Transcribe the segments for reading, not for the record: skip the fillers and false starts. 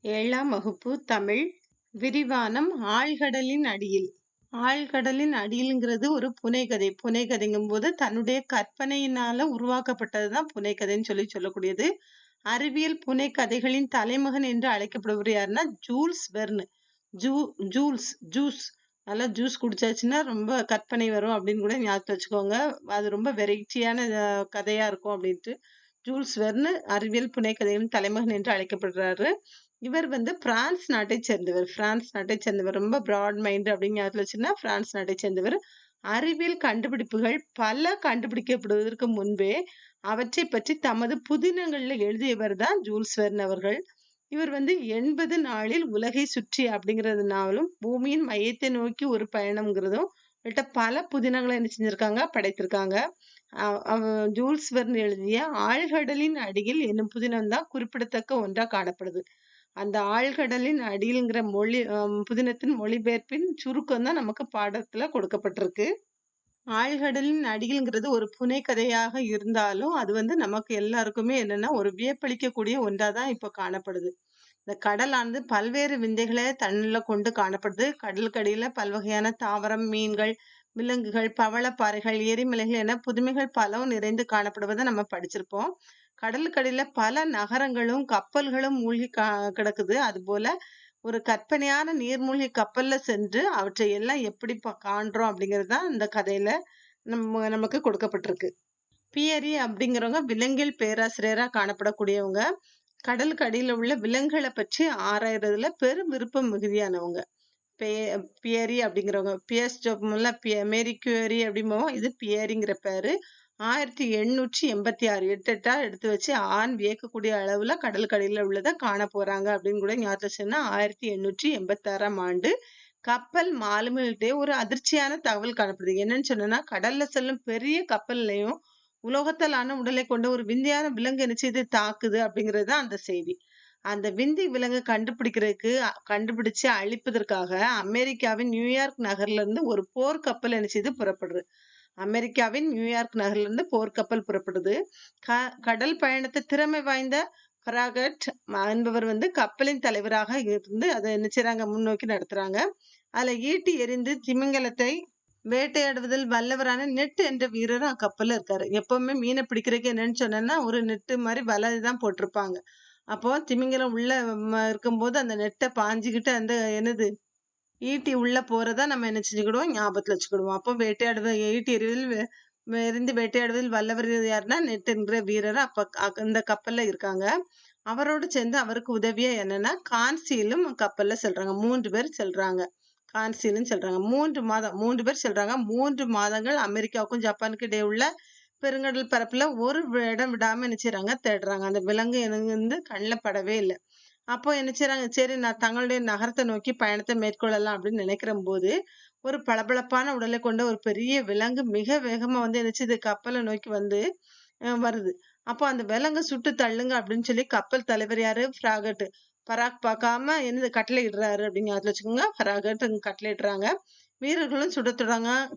ஏழாம் வகுப்பு தமிழ் விரிவானம் ஆழ்கடலின் அடியில். ஆழ்கடலின் அடியில்ங்கிறது ஒரு புனைகதை. புனைகதைங்கும்போது தன்னுடைய கற்பனையினால உருவாக்கப்பட்டதுதான் புனைகதைன்னு சொல்லக்கூடியது. அறிவியல் புனைகதைகளின் தலைமகன் என்று அழைக்கப்படுவர் யாருன்னா ஜூல்ஸ் வெர்ன். ஜூ ஜூல்ஸ் ஜூஸ் நல்லா ஜூஸ் குடிச்சாச்சுன்னா ரொம்ப கற்பனை வரும் அப்படின்னு கூட ஞாபகத்துல வச்சுக்கோங்க. அது ரொம்ப வெரைட்டியான கதையா இருக்கும் அப்படின்ட்டு. ஜூல்ஸ் வெர்ன் அறிவியல் புனைகதைகளின் தலைமகன் என்று அழைக்கப்படுறாரு. இவர் வந்து பிரான்ஸ் நாட்டைச் சேர்ந்தவர். பிரான்ஸ் நாட்டைச் சேர்ந்தவர். ரொம்ப பிராட் மைண்ட் அப்படின்னு ஞாபகத்துல வச்சுன்னா பிரான்ஸ் நாட்டைச் சேர்ந்தவர். அறிவியல் கண்டுபிடிப்புகள் பல கண்டுபிடிக்கப்படுவதற்கு முன்பே அவற்றைப் பற்றி தமது புதினங்கள்ல எழுதியவர் தான் ஜூல்ஸ் வெர்ன் அவர்கள். இவர் வந்து 80 நாளில் உலகை சுற்றி அப்படிங்கிறதுனாலும் பூமியின் மையத்தை நோக்கி ஒரு பயணம்ங்கிறதும் உள்ளிட்ட பல புதினங்களை என்ன செஞ்சிருக்காங்க, படைத்திருக்காங்க. ஜூல்ஸ் வெர்ன் எழுதிய ஆழ்கடலின் அடியில் என்னும் புதினம் தான் குறிப்பிடத்தக்க ஒன்றா காணப்படுது. அந்த ஆழ்கடலின் அடியில்ங்கிற புதினத்தின் மொழிபெயர்ப்பின் சுருக்கம் தான் நமக்கு பாடத்துல கொடுக்கப்பட்டிருக்கு. ஆழ்கடலின் அடியில்ங்கிறது ஒரு புனைகதையாக இருந்தாலும் அது வந்து நமக்கு எல்லாருக்குமே என்னன்னா ஒரு வியப்பளிக்கக்கூடிய ஒன்றாதான் இப்ப காணப்படுது. இந்த கடலானது பல்வேறு விந்தைகளை தன்னுள்ள கொண்டு காணப்படுது. கடலுக்கடியில பல்வகையான தாவரம், மீன்கள், விலங்குகள், பவளப்பாறைகள், எரிமலைகள் என புதுமைகள் பலவும் நிறைந்து காணப்படுவதை நம்ம படிச்சிருப்போம். கடலுக்கடியில பல நகரங்களும் கப்பல்களும் மூழ்கி கிடக்குது. அதுபோல ஒரு கற்பனையான நீர்மூழ்கி கப்பல்ல சென்று அவற்றை எல்லாம் எப்படி காண்றோம் அப்படிங்கிறது தான் இந்த கதையில நமக்கு கொடுக்கப்பட்டிருக்கு. பியரி அப்படிங்கிறவங்க விலங்கியல் பேராசிரியரா காணப்படக்கூடியவங்க. கடலுக்கு அடியில உள்ள விலங்குகளை பற்றி ஆராயறதுல பெரும் விருப்பம் மிகுதியானவங்க. பியரி அப்படிங்கிறவங்க பியர்ஸ் ஜோப்ல மேரி கியூரி அப்படிம்போம். இது பியரிங்கிற பேரு. 1886 எட்டா எடுத்து வச்சு ஆண் வியக்கக்கூடிய அளவுல கடலுக்கடியில உள்ளதை காண போறாங்க அப்படின்னு கூட ஞாபகம். 1886ஆம் ஆண்டு கப்பல் மாலுமிகள்கிட்ட ஒரு அதிர்ச்சியான தகவல் காணப்படுது. என்னன்னு சொன்னா கடல்ல செல்லும் பெரிய கப்பல்லையும் உலோகத்தால் ஆன உடலை கொண்ட ஒரு விந்தையான விலங்கு என்ன செய்து தாக்குது அப்படிங்கிறது தான் அந்த செய்தி. அந்த விந்தை விலங்கு கண்டுபிடிச்சு அழிப்பதற்காக அமெரிக்காவின் நியூயார்க் நகர்ல இருந்து ஒரு போர்க்கப்பல் என்ன செய்து புறப்படுது. அமெரிக்காவின் நியூயார்க் நகர்ல இருந்து போர்க்கப்பல் புறப்படுது. கடல் பயணத்தை திறமை வாய்ந்த ஃபராகட் என்பவர் வந்து கப்பலின் தலைவராக இருந்து அதை என்ன செய்றாங்க, முன்னோக்கி நடத்துறாங்க. அதுல ஈட்டி எறிந்து திமிங்கலத்தை வேட்டையாடுவதில் வல்லவரான நெட் என்ற வீரரும் அக்கப்பல்ல இருக்காரு. எப்பவுமே மீனை பிடிக்கிறதுக்கு என்னன்னு சொன்னா ஒரு நெட்டு மாதிரி வலை தான் போட்டிருப்பாங்க. அப்போ திமிங்கலம் உள்ள இருக்கும்போது அந்த நெட்டை பாஞ்சுக்கிட்டு அந்த என்னது ஈட்டி உள்ள போறதா நம்ம என்ன செஞ்சுக்கிடுவோம், ஞாபகத்துல வச்சுக்கிடுவோம். அப்போ ஈட்டி எறிந்து வேட்டையாடுவதில் வல்லவர் யாருன்னா நெட் என்கிற வீரர் அப்ப அந்த கப்பல்ல இருக்காங்க. அவரோடு சேர்ந்து அவருக்கு உதவியா என்னன்னா கான்சீலும் கப்பல்ல செல்றாங்க. 3 பேர் செல்றாங்க. கான்சீலும் செல்றாங்க. 3 பேர் செல்றாங்க. 3 மாதங்கள் அமெரிக்காவுக்கும் ஜப்பானுக்கும் இடையே உள்ள பெருங்கடல் பரப்புல ஒரு இடம் விடாம என்ன செய்றாங்க, தேடுறாங்க. அந்த விலங்கு எனக்கு வந்து கண்ணுல படவே இல்லை. அப்போ என்ன செய்றாங்க, சரி நான் தங்களுடைய நகரத்தை நோக்கி பயணத்தை மேற்கொள்ளலாம் அப்படின்னு நினைக்கிற போது ஒரு பளபளப்பான உடலை கொண்ட ஒரு பெரிய விலங்கு மிக வேகமா வந்து என்ன செய்யுது, கப்பலை நோக்கி வந்து வருது. அப்போ அந்த விலங்கு சுட்டு தள்ளுங்க அப்படின்னு சொல்லி கப்பல் தலைவர் யாரு, பராக் பார்க்காம என்னது கட்டளை இடுறாரு அப்படின்னு ஞாபகத்துல வச்சுக்கோங்க. பராகட் கட்டளை இடுறாங்க. வீரர்களும் சுட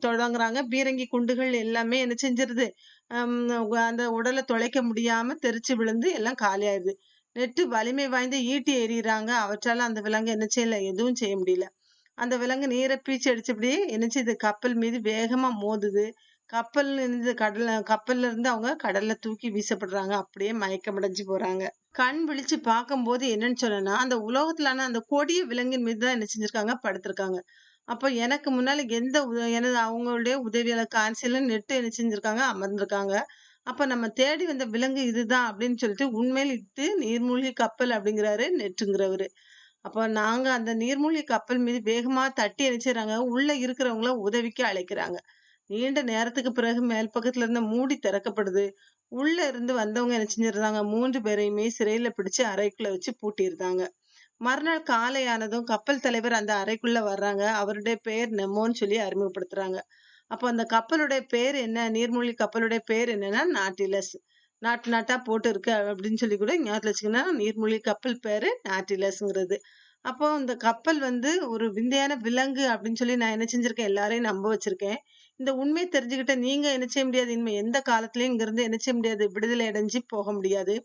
தொடங்குறாங்க. பீரங்கி குண்டுகள் எல்லாமே என்ன செஞ்சிருது, அந்த உடலை தொலைக்க முடியாம தெரிச்சு விழுந்து எல்லாம் காலியாயிருது. நெட்டு வலிமை வாய்ந்த ஈட்டி எறிகிறாங்க. அவற்றால அந்த விலங்கு என்ன செய்யல, எதுவும் செய்ய முடியல. அந்த விலங்கு நீரை பீச்சி அடிச்சபடியே என்ன செய்யுது, கப்பல் மீது வேகமா மோதுது. கப்பல்ல இருந்து அவங்க கடல்ல தூக்கி வீசப்படுறாங்க. அப்படியே மயக்கமடைஞ்சு போறாங்க. கண் விழிச்சு பார்க்கும்போது என்னன்னு சொன்னா அந்த உலோகத்திலான அந்த கொடிய விலங்கின் மீது தான் என்ன செஞ்சிருக்காங்க, படுத்திருக்காங்க. அப்போ எனக்கு முன்னால எனது அவங்களுடைய உதவியாளர் கான்சில நெட்டு என்ன செஞ்சிருக்காங்க, அமர்ந்திருக்காங்க. அப்ப நம்ம தேடி வந்த விலங்கு இதுதான் அப்படின்னு சொல்லிட்டு உண்மையில் நீர்மூழ்கி கப்பல் அப்படிங்கிறாரு நெட்டுங்கிறவரு. அப்ப நாங்க அந்த நீர்மூழ்கி கப்பல் மீது வேகமா தட்டி என்ன செய்றாங்க, உள்ள இருக்கிறவங்கள உதவிக்கு அழைக்கிறாங்க. நீண்ட நேரத்துக்கு பிறகு மேல் பக்கத்துல இருந்த மூடி திறக்கப்படுது. உள்ள இருந்து வந்தவங்க என்ன செஞ்சிருந்தாங்க, 3 பேரையுமே சிறையில பிடிச்சு அறைக்குள்ள வச்சு பூட்டியிருந்தாங்க. மறுநாள் காலை ஆனதும் கப்பல் தலைவர் அந்த அறைக்குள்ள வர்றாங்க. அவருடைய பெயர் நெமோன்னு சொல்லி அறிமுகப்படுத்துறாங்க. அப்ப அந்த கப்பலுடைய பேர் என்ன, நீர்மூழ்கி கப்பலுடைய பேர் என்னன்னா நாட்டிலஸ். நாட்டு நாட்டா போட்டு இருக்கு அப்படின்னு சொல்லி கூட ஞாபகத்துல வச்சுக்கணும். நீர்மூழ்கி கப்பல் பேரு நாட்டிலஸ்ங்கிறது. அப்போ இந்த கப்பல் வந்து ஒரு விந்தையான விலங்கு அப்படின்னு சொல்லி நான் என்ன செஞ்சிருக்கேன், எல்லாரையும் நம்ப வச்சிருக்கேன். இந்த உண்மையை தெரிஞ்சுக்கிட்ட நீங்க என்ன செய்ய முடியாது, இனிமே எந்த காலத்திலயும் இங்க இருந்து என்ன செய்ய முடியாது, விடுதலை அடைஞ்சு போக முடியாது.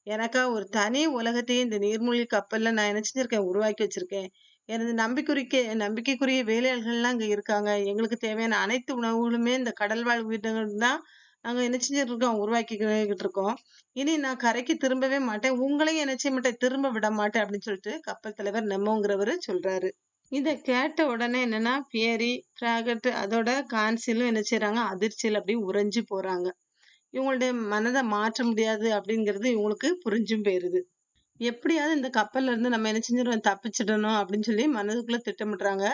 எனக்கா ஒரு தனி உலகத்தையே இந்த நீர்மூழ்கி கப்பல்ல நான் என்ன செஞ்சிருக்கேன், உருவாக்கி வச்சிருக்கேன். எனது நம்பிக்கைக்குரிய வேலையாள்கள்லாம் அங்க இருக்காங்க. எங்களுக்கு தேவையான அனைத்து உணவுகளுமே இந்த கடல் வாழ் உயிரினங்கள் தான் நாங்க என்ன செஞ்சுட்டு இருக்கோம், உருவாக்கிக்கிட்டு இருக்கோம். இனி நான் கரைக்கு திரும்பவே மாட்டேன். உங்களையும் என்ன செய்ய மாட்டேன், திரும்ப விட மாட்டேன் அப்படின்னு சொல்லிட்டு கப்பல் தலைவர் நெமோங்கிறவரு சொல்றாரு. இத கேட்ட உடனே என்னன்னா, பியரி, ஃப்ராகட் அதோட கான்சிலும் என்ன செய்றாங்க, அதிர்ச்சியில அப்படியே உறைஞ்சு போறாங்க. இவங்களுடைய மனத மாற்ற முடியாது அப்படிங்கிறது இவங்களுக்கு புரிஞ்சும் போயிருது. எப்படியாவது இந்த கப்பல்ல இருந்து நம்ம என்ன செஞ்சிருவோம், தப்பிச்சிடணும் அப்படின்னு சொல்லி மனதுக்குள்ள திட்டமிடுறாங்க.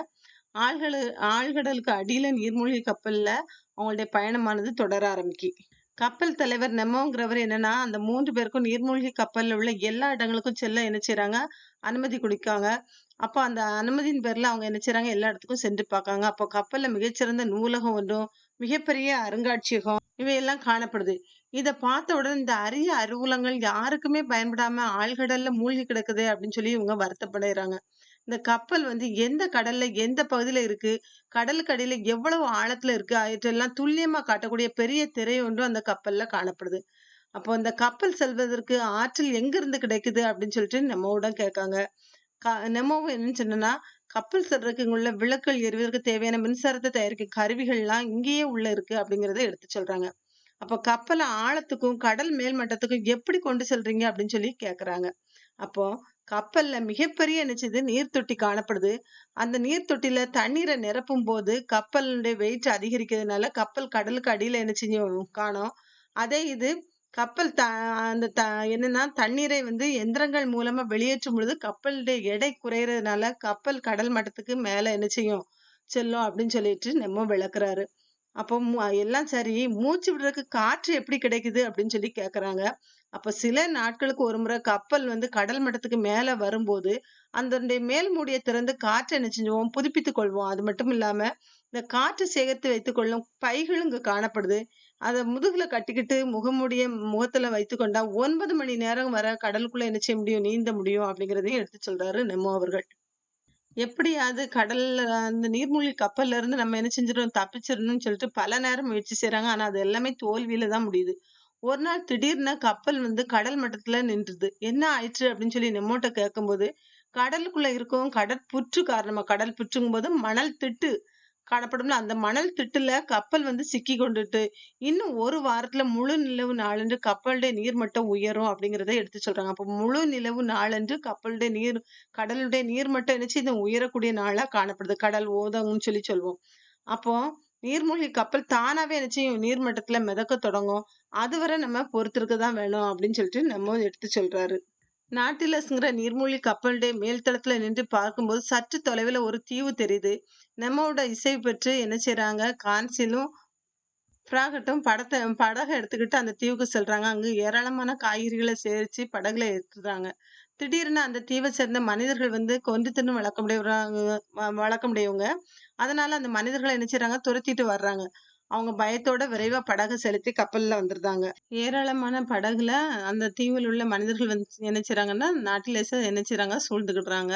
ஆழ்கடல் ஆழ்கடலுக்கு அடியில நீர்மூழ்கி கப்பல்ல அவங்களுடைய பயணமானது தொடர ஆரம்பிக்கு. கப்பல் தலைவர் நெமோங்கிறவர் என்னன்னா, அந்த 3 பேருக்கும் நீர்மூழ்கி கப்பல்ல உள்ள எல்லா இடங்களுக்கும் செல்ல என்ன செய்றாங்க, அனுமதி குடுக்காங்க. அப்ப அந்த அனுமதியின் பேர்ல அவங்க என்ன செய்றாங்க, எல்லா இடத்துக்கும் சென்று பார்க்காங்க. அப்போ கப்பல்ல மிகச்சிறந்த நூலகம் ஒன்றும், மிகப்பெரிய அருங்காட்சியகம் இவையெல்லாம் காணப்படுது. இத பார்த்த உடனே இந்த அரிய அறிவுலங்கள் யாருக்குமே பயன்படாம ஆழ்கடல்ல மூழ்கி கிடக்குதே அப்படின்னு சொல்லி இவங்க வருத்தப்படைறாங்க. இந்த கப்பல் வந்து எந்த கடல்ல, எந்த பகுதியில இருக்கு, கடலுக்கு அடியில எவ்வளவு ஆழத்துல இருக்கு, ஆயிற்றெல்லாம் துல்லியமா காட்டக்கூடிய பெரிய திரை ஒன்றும் அந்த கப்பல்ல காணப்படுது. அப்போ அந்த கப்பல் செல்வதற்கு ஆற்றல் எங்கிருந்து கிடைக்குது அப்படின்னு சொல்லிட்டு நம்மோட கேட்காங்க. நெமோவும் என்ன சொன்னேன்னா, கப்பல் செல்றதுக்கு இங்க உள்ள விளக்குகள் எரிவதற்கு தேவையான மின்சாரத்த தயாரிக்கும் கருவிகள்லாம் இங்கேயே உள்ள இருக்கு அப்படிங்கிறத எடுத்து சொல்றாங்க. அப்போ கப்பல ஆழத்துக்கும், கடல் மேல் மட்டத்துக்கும் எப்படி கொண்டு செல்றீங்க அப்படின்னு சொல்லி கேட்கறாங்க. அப்போ கப்பல்ல மிகப்பெரிய என்ன செய்யுது நீர் தொட்டி காணப்படுது. அந்த நீர் தொட்டியில தண்ணீர நிரப்பும்போது கப்பலுடைய வெயிட் அதிகரிக்கிறதுனால கப்பல் கடலுக்கு அடியில என்ன செஞ்சு காணோம். அதே இது கப்பல் அந்த என்னன்னா தண்ணீரை வந்து எந்திரங்கள் மூலமா வெளியேற்றும் பொழுது கப்பலுடைய எடை குறையறதுனால கப்பல் கடல் மட்டத்துக்கு மேல என்ன செய்யும் செல்லும் அப்படின்னு சொல்லிட்டு நம்ம விளக்குறாரு. அப்போ எல்லாம் சரி, மூச்சு விடுறதுக்கு காற்று எப்படி கிடைக்குது? அப்படின்னு சொல்லி கேட்கறாங்க. அப்ப சில நாட்களுக்கு ஒரு முறை கப்பல் வந்து கடல் மட்டத்துக்கு மேல வரும்போது, அதனுடைய மேல் மூடிய திறந்து காற்ற என்ன செஞ்சுருவோம், புதுப்பித்துக் கொள்வோம். அது மட்டும் இல்லாம, இந்த காற்று சேகரித்து வைத்துக் கொள்ளும் பைகளும் இங்க காணப்படுது. அத முதுகுல கட்டிக்கிட்டு முகமூடிய முகத்துல வைத்துக்கொண்டா 9 மணி நேரம் வரை கடலுக்குள்ள என்ன செய்ய முடியும்? நீந்த முடியும் அப்படிங்கிறதையும் எடுத்து சொல்றாரு நெமோ அவர்கள். எப்படியாவது கடல்ல அந்த நீர்மூழ்கி கப்பல்ல இருந்து நம்ம என்ன செஞ்சிடணும், தப்பிச்சிரணும்னு சொல்லிட்டு பல நேரம் முயற்சி செய்றாங்க. ஆனா, அது எல்லாமே தோல்வியில தான் முடியுது. ஒரு நாள் திடீர்னு கப்பல் வந்து கடல் மட்டத்துல நின்றுது. "என்ன ஆயிற்று?" அப்படின்னு சொல்லி நம்மோட்ட கேட்கும்போது, கடலுக்குள்ள இருக்கும் கடற்புற்று காரணமா கடல் புற்றுங்கும்போது மணல் திட்டு காணப்படும்ல, அந்த மணல் திட்டுல கப்பல் வந்து சிக்கிக் கொண்டுட்டு, இன்னும் 1 வாரத்துல முழு நிலவு நாளன்று கப்பலுடைய நீர்மட்டம் உயரும் அப்படிங்கிறத எடுத்து சொல்றாங்க. அப்போ முழு நிலவு நாளன்று கப்பலுடைய கடலுடைய நீர்மட்டம் என்ன செய்யுது உயரக்கூடிய நாளா காணப்படுது. கடல் ஓதம்ன்னு சொல்லி சொல்வோம். அப்போ நீர்மூழ்கி கப்பல் தானாவே என்ன செய்யும் நீர்மட்டத்துல மிதக்கத் தொடங்கும். அதுவரை நம்ம பொறுத்திருக்க தான் வேணும் அப்படின்னு சொல்லிட்டு நம்ம எடுத்து சொல்றாரு. நாட்டிலஸ்ங்கிற நீர்மூழ்கி கப்பலுடைய மேல்தளத்துல நின்று பார்க்கும்போது சற்று தொலைவுல ஒரு தீவு தெரியுது. நம்மோட இசை பெற்று என்ன செய்றாங்க, கான்சிலும், ஃப்ராகட்டும் படக எடுத்துக்கிட்டு அந்த தீவுக்கு செல்றாங்க. அங்கு ஏராளமான காய்கறிகள சேரிச்சு படகுல ஏத்துறாங்க. திடீர்னு அந்த தீவ சேர்ந்த மனிதர்கள் வந்து கொன்று தின்னு வழக்கமுடையவங்க. அதனால அந்த மனிதர்கள என்ன செய்றாங்க, துரத்திட்டு வர்றாங்க. அவங்க பயத்தோட விரைவா படக செலுத்தி கப்பல்ல வந்துருதாங்க. ஏராளமான படகுல அந்த தீவில் உள்ள மனிதர்கள் வந்து என்ன செய்றாங்கன்னா, நாட்டிலேச என்ன செய்றாங்க, சூழ்ந்துகிடுறாங்க.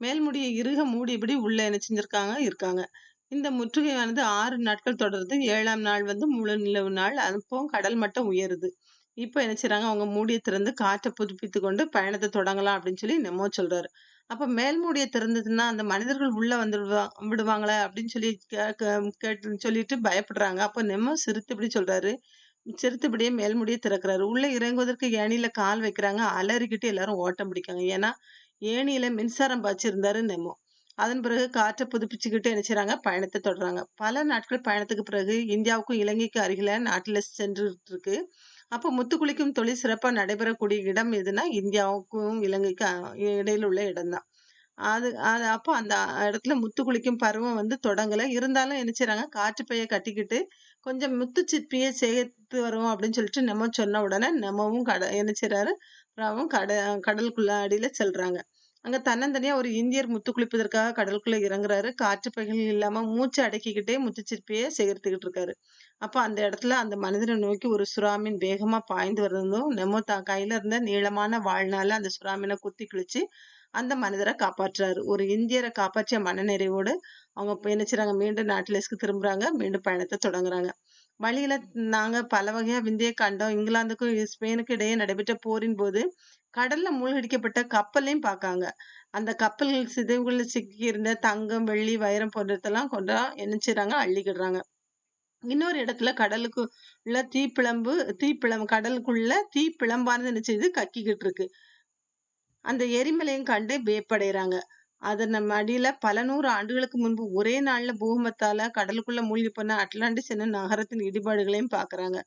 மேல்முடிய இறுக மூடியபடி உள்ள என்ன செஞ்சிருக்காங்க, இருக்காங்க. இந்த முற்றுகையானது 6 நாட்கள் தொடருது. 7ஆம் நாள் வந்து முழு நிலவு நாள். அப்போ கடல் மட்டம் உயருது. இப்ப என்ன செய்றாங்க, அவங்க மூடிய திறந்து காற்ற புதுப்பித்துக் கொண்டு பயணத்த தொடங்கலாம் அப்படின்னு சொல்லி நெமோ சொல்றாரு. அப்ப மேல் மூடிய திறந்ததுன்னா, அந்த மனிதர்கள் உள்ள விடுவாங்களா அப்படின்னு சொல்லி கேட்டு சொல்லிட்டு பயப்படுறாங்க. அப்ப நெமோ சிரித்தபடி சொல்றாரு. சிரித்தபடியே மேல் மூடிய திறக்கிறாரு. உள்ள இறங்குவதற்கு ஏணியில கால் வைக்கிறாங்க. அலறிக்கிட்டு எல்லாரும் ஓட்டம் பிடிக்காங்க. ஏன்னா, ஏணியில மின்சாரம் பாய்ச்சிருந்தாரு நெமோ. அதன் பிறகு காற்ற புதுப்பிச்சுக்கிட்டு என்ன செய்றாங்க, பயணத்த தொடர்றாங்க. பல நாட்கள் பயணத்துக்கு பிறகு இந்தியாவுக்கும் இலங்கைக்கும் அருகில நாட்டில சென்றுட்டு இருக்கு. அப்ப முத்துக்குளிக்கும் தொழில் சிறப்பா நடைபெறக்கூடிய இடம் எதுன்னா, இந்தியாவுக்கும் இலங்கைக்கும் இடையில உள்ள இடம் தான். அது அது அப்போ அந்த இடத்துல முத்து குளிக்கும் பருவம் வந்து தொடங்கல. இருந்தாலும் என்ன செய்றாங்க, காற்று பைய கட்டிக்கிட்டு, கொஞ்சம் முத்து சிப்பிய சேர்த்து வருவோம் அப்படின்னு சொல்லிட்டு நெமோ சொன்ன உடனே, நெமோவும் என்ன செய்றாரு, புறாவும் கடலுக்குள்ள அடியில செல்றாங்க. அங்க தன்னந்தனியா ஒரு இந்தியர் முத்து குளிப்பதற்காக கடலுக்குள்ள இறங்குறாரு. காற்று பைகள் இல்லாம மூச்ச அடக்கிக்கிட்டே முத்துச்சிப்பிய சேகரித்துக்கிட்டு இருக்காரு. அப்ப அந்த இடத்துல அந்த மனிதரை நோக்கி ஒரு சுறாமீன் வேகமா பாய்ந்து வரதும், நெமோ தான் கையில இருந்த நீளமான வாள்னால அந்த சுறாமீன குத்தி கிழிச்சு அந்த மனிதர காப்பாற்றுறாரு. ஒரு இந்தியர காப்பாற்றிய மனநிறைவோடு அவங்க இப்ப என்ன செய்றாங்க, மீண்டும் நாட்டிலேஸ்க்கு திரும்புறாங்க. மீண்டும் பயணத்த தொடங்குறாங்க. வழியில நாங்க பல வகையா விந்தைய கண்டோம். இங்கிலாந்துக்கும், ஸ்பெயினுக்கும் இடையே நடைபெற்ற போரின் போது, கடல்ல மூழ்கடிக்கப்பட்ட கப்பலையும் பார்க்காங்க. அந்த கப்பல்கள் சிதைவுகள்ல சிக்கியிருந்த தங்கம், வெள்ளி, வைரம் போன்றதெல்லாம் கொண்டா என்ன செய்றாங்க? அள்ளிக்கிடுறாங்க. இன்னொரு இடத்துல கடலுக்கு உள்ள கடலுக்குள்ள தீப்பிழம்பானது என்ன செய்யுது? கக்கிக்கிட்டு இருக்கு. அந்த எரிமலையும் கண்டு வியப்படையறாங்க. அது நம்ம அடியில பல 100 ஆண்டுகளுக்கு முன்பு ஒரே நாள்ல பூகம்பத்தால கடலுக்குள்ள மூழ்கி போன அட்லாண்டிஸ் என்னும் நகரத்தின் இடிபாடுகளையும் பார்க்கறாங்க.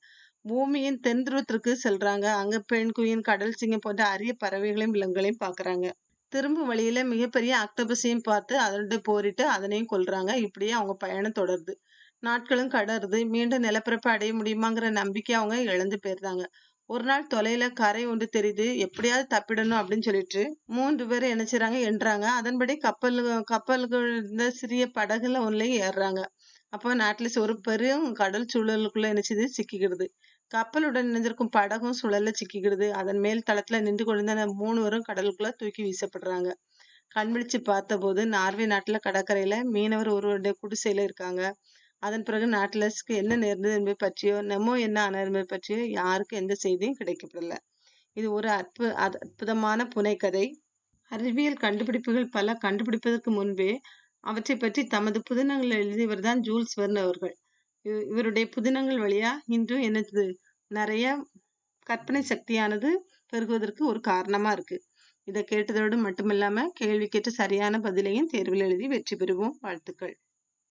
பூமியின் தென் துருவத்திற்கு செல்றாங்க. அங்க பெண்குயின், கடல் சிங்கம் போன்ற அரிய பறவைகளையும், விலங்குகளையும் பார்க்கறாங்க. திரும்பும் வழியில மிகப்பெரிய ஆக்டோபஸையும் பார்த்து அதோட போரிட்டு அதனையும் கொல்றாங்க. இப்படியே அவங்க பயணம் தொடருது. நாட்களும் கடருது. மீண்டும் நிலப்பரப்ப அடைய முடியுமாங்கிற நம்பிக்கைய அவங்க இழந்து போயிருந்தாங்க. ஒரு நாள் தொலைல கரை ஒன்று தெரியுது. எப்படியாவது தப்பிடணும் அப்படின்னு சொல்லிட்டு 3 பேரும் என்ன செய்றாங்க? எண்றாங்க. அதன்படி கப்பல்கள் இருந்த சிறிய படகுல ஒண்ணுலயும் ஏறுறாங்க. அப்போ நாட்லிஸ் ஒரு பெரும் கடல் சூழலுக்குள்ள என்ன செய்யுது? சிக்கிக்கிடுது. கப்பலுடன் இணைந்திருக்கும் படகும் சுழல்ல சிக்கிக்கிடுது. அதன் மேல் தளத்துல நின்று கொண்டிருந்த அந்த 3 பேரும் கடலுக்குள்ள தூக்கி வீசப்படுறாங்க. கண் விழிச்சு பார்த்தபோது நார்வே நாட்டுல கடற்கரையில மீனவர் ஒருவருடைய குடிசையில இருக்காங்க. அதன் பிறகு நாட்லஸ்க்கு என்ன நேர்ந்தது என்பது பற்றியோ, நெமோ என்ன ஆனார் என்பது பற்றியோ யாருக்கும் எந்த செய்தியும் கிடைக்கப்பெறல. இது ஒரு அற்புதமான புனைகதை. அறிவியல் கண்டுபிடிப்புகள் பல கண்டுபிடிப்பதற்கு முன்பே அவற்றைப் பற்றி தமது புதினங்கள் எழுதியவர் தான் ஜூல்ஸ் வெர்ன் அவர்கள். இவருடைய புதினங்கள் வழியா இன்றும் என்னது நெறைய கற்பனை சக்தியானது பெருகுவதற்கு ஒரு காரணமா இருக்கு. இத கேட்டதோடு மட்டுமில்லாம கேள்வி கேட்டு சரியான பதிலையும் தேர்வில் எழுதி வெற்றி பெறுவோம். வாழ்த்துக்கள்.